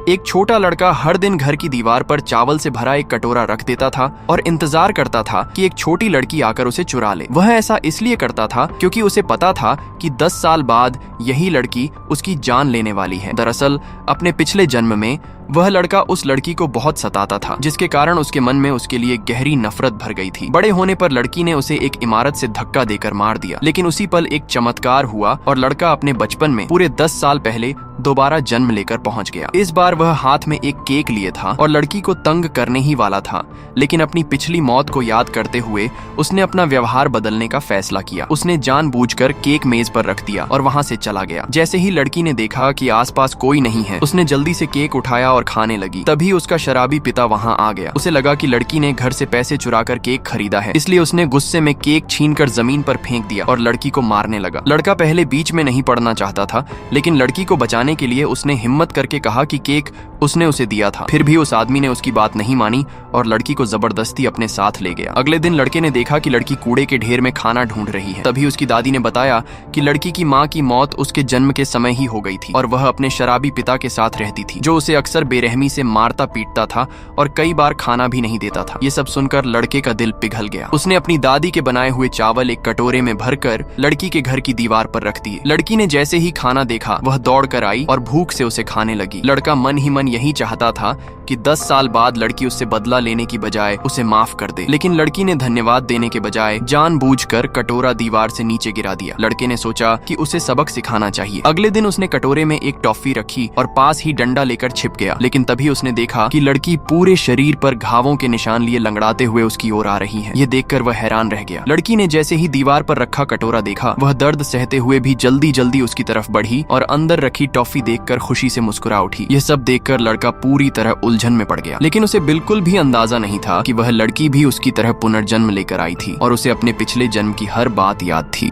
एक छोटा लड़का हर दिन घर की दीवार पर चावल से भरा एक कटोरा रख देता था और इंतजार करता था कि एक छोटी लड़की आकर उसे चुरा ले। वह ऐसा इसलिए करता था क्योंकि उसे पता था कि 10 साल बाद यही लड़की उसकी जान लेने वाली है। दरअसल अपने पिछले जन्म में वह लड़का उस लड़की को बहुत सताता था, जिसके कारण उसके मन में उसके लिए गहरी नफरत भर गई थी। बड़े होने पर लड़की ने उसे एक इमारत से धक्का देकर मार दिया, लेकिन उसी पल एक चमत्कार हुआ और लड़का अपने बचपन में पूरे 10 साल पहले दोबारा जन्म लेकर पहुंच गया। इस बार वह हाथ में एक केक लिए था और लड़की को तंग करने ही वाला था, लेकिन अपनी पिछली मौत को याद करते हुए उसने अपना व्यवहार बदलने का फैसला किया। उसने जानबूझकर केक मेज पर रख दिया और वहां से चला गया। जैसे ही लड़की ने देखा कि आसपास कोई नहीं है, उसने जल्दी से केक उठाया और खाने लगी। तभी उसका शराबी पिता वहां आ गया। उसे लगा कि लड़की ने घर से पैसे चुराकर केक खरीदा है, इसलिए उसने गुस्से में केक छीनकर जमीन पर फेंक दिया और लड़की को मारने लगा। लड़का पहले बीच में नहीं पड़ना चाहता था, लेकिन लड़की को बचाने के लिए उसने हिम्मत करके कहा कि केक उसने उसे दिया था। फिर भी उस आदमी ने उसकी बात नहीं मानी और लड़की को जबरदस्ती अपने साथ ले गया। अगले दिन लड़के ने देखा कि लड़की कूड़े के ढेर में खाना ढूंढ रही है। तभी उसकी दादी ने बताया कि लड़की की माँ की मौत उसके जन्म के समय ही हो गई थी और वह अपने शराबी पिता के साथ रहती थी, जो उसे अक्सर बेरहमी से मारता पीटता था और कई बार खाना भी नहीं देता था। ये सब सुनकर लड़के का दिल पिघल गया। उसने अपनी दादी के बनाए हुए चावल एक कटोरे में भरकर लड़की के घर की दीवार पर रख दिए। लड़की ने जैसे ही खाना देखा, वह दौड़ कर आई और भूख से उसे खाने लगी। लड़का मन ही मन यही चाहता था कि 10 साल बाद लड़की उससे बदला लेने की बजाय उसे माफ कर दे, लेकिन लड़की ने धन्यवाद देने के बजाय जानबूझकर कटोरा दीवार से नीचे गिरा दिया। लड़के ने सोचा कि उसे सबक सिखाना चाहिए। अगले दिन उसने कटोरे में एक टॉफी रखी और पास ही डंडा लेकर छिप गया, लेकिन तभी उसने देखा कि लड़की पूरे शरीर पर घावों के निशान लिए लंगड़ाते हुए उसकी ओर आ रही है। ये देखकर वह हैरान रह गया। लड़की ने जैसे ही दीवार पर रखा कटोरा देखा, वह दर्द सहते हुए भी जल्दी जल्दी उसकी तरफ बढ़ी और अंदर रखी टॉफी देखकर खुशी से मुस्कुरा उठी। यह सब देखकर लड़का पूरी तरह उलझन में पड़ गया, लेकिन उसे बिल्कुल भी अंदाजा नहीं था कि वह लड़की भी उसकी तरह पुनर्जन्म लेकर आई थी और उसे अपने पिछले जन्म की हर बात याद थी।